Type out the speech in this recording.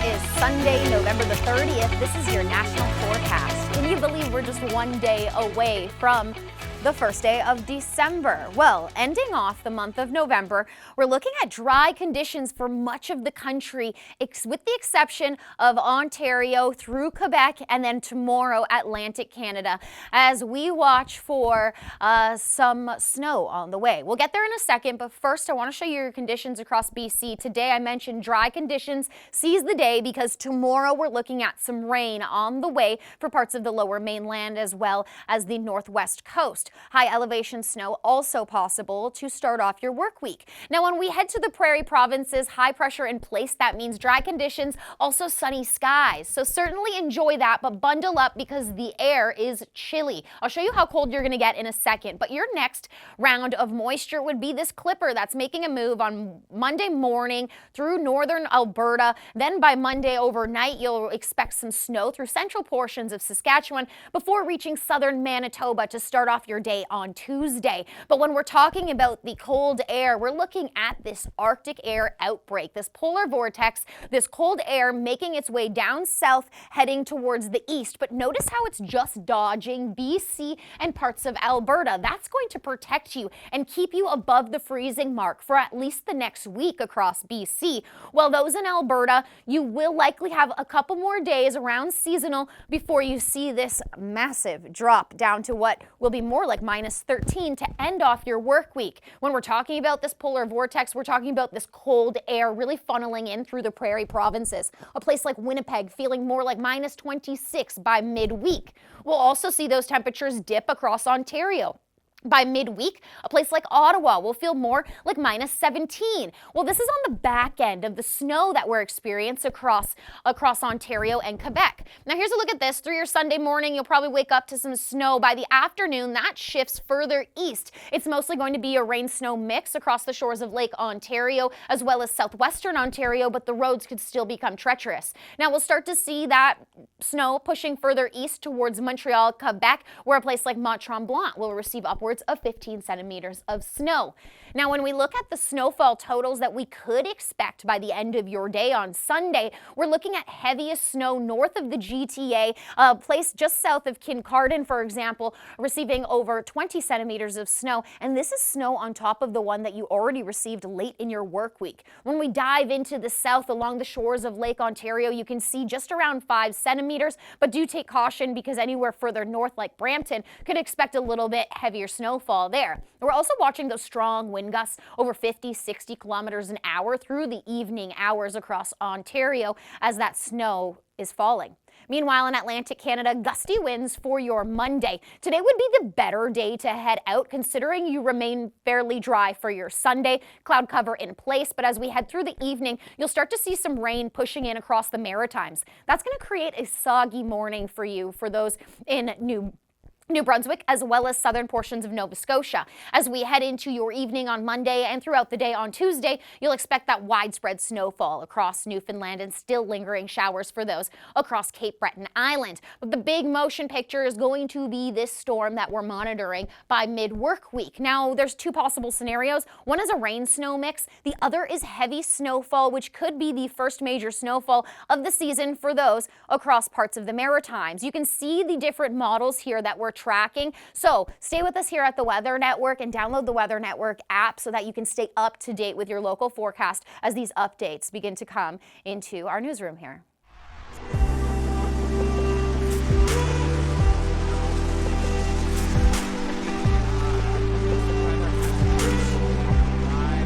It is Sunday, November the 30th. This is your national forecast. Can you believe we're just one day away from the first day of December? Well, ending off the month of November, we're looking at dry conditions for much of the country, with the exception of Ontario through Quebec and then tomorrow Atlantic Canada, as we watch for some snow on the way. We'll get there in a second, but first I want to show you your conditions across BC. Today I mentioned dry conditions seize the day because tomorrow we're looking at some rain on the way for parts of the lower mainland as well as the northwest coast. High elevation snow also possible to start off your work week. Now, when we head to the prairie provinces, high pressure in place, that means dry conditions, also sunny skies. So certainly enjoy that, but bundle up because the air is chilly. I'll show you how cold you're going to get in a second, but your next round of moisture would be this clipper that's making a move on Monday morning through northern Alberta. Then by Monday overnight, you'll expect some snow through central portions of Saskatchewan before reaching southern Manitoba to start off your day on Tuesday. But when we're talking about the cold air, we're looking at this Arctic air outbreak, this polar vortex, this cold air making its way down south, heading towards the east. But notice how it's just dodging BC and parts of Alberta. That's going to protect you and keep you above the freezing mark for at least the next week across BC. While those in Alberta, you will likely have a couple more days around seasonal before you see this massive drop down to what will be more like -13 to end off your work week. When we're talking about this polar vortex, we're talking about this cold air really funneling in through the prairie provinces. A place like Winnipeg feeling more like -26 by midweek. We'll also see those temperatures dip across Ontario. By midweek, a place like Ottawa will feel more like -17. Well, this is on the back end of the snow that we're experiencing across Ontario and Quebec. Now, here's a look at this. Through your Sunday morning, you'll probably wake up to some snow. By the afternoon, that shifts further east. It's mostly going to be a rain-snow mix across the shores of Lake Ontario as well as southwestern Ontario, but the roads could still become treacherous. Now, we'll start to see that snow pushing further east towards Montreal, Quebec, where a place like Mont-Tremblant will receive upwards of 15 centimeters of snow. Now, when we look at the snowfall totals that we could expect by the end of your day on Sunday, we're looking at heaviest snow north of the GTA, a place just south of Kincardine, for example, receiving over 20 centimeters of snow. And this is snow on top of the one that you already received late in your work week. When we dive into the south along the shores of Lake Ontario, you can see just around 5 centimeters, but do take caution because anywhere further north like Brampton could expect a little bit heavier snowfall there. We're also watching those strong wind gusts over 50, 60 kilometers an hour through the evening hours across Ontario as that snow is falling. Meanwhile, in Atlantic Canada, gusty winds for your Monday. Today would be the better day to head out, considering you remain fairly dry for your Sunday. Cloud cover in place, but as we head through the evening, you'll start to see some rain pushing in across the Maritimes. That's going to create a soggy morning for you, for those in New Brunswick, as well as southern portions of Nova Scotia. As we head into your evening on Monday and throughout the day on Tuesday, you'll expect that widespread snowfall across Newfoundland and still lingering showers for those across Cape Breton Island. But the big motion picture is going to be this storm that we're monitoring by mid-work week. Now, there's two possible scenarios. One is a rain-snow mix. The other is heavy snowfall, which could be the first major snowfall of the season for those across parts of the Maritimes. You can see the different models here that we're tracking. So stay with us here at the Weather Network and download the Weather Network app so that you can stay up to date with your local forecast as these updates begin to come into our newsroom here.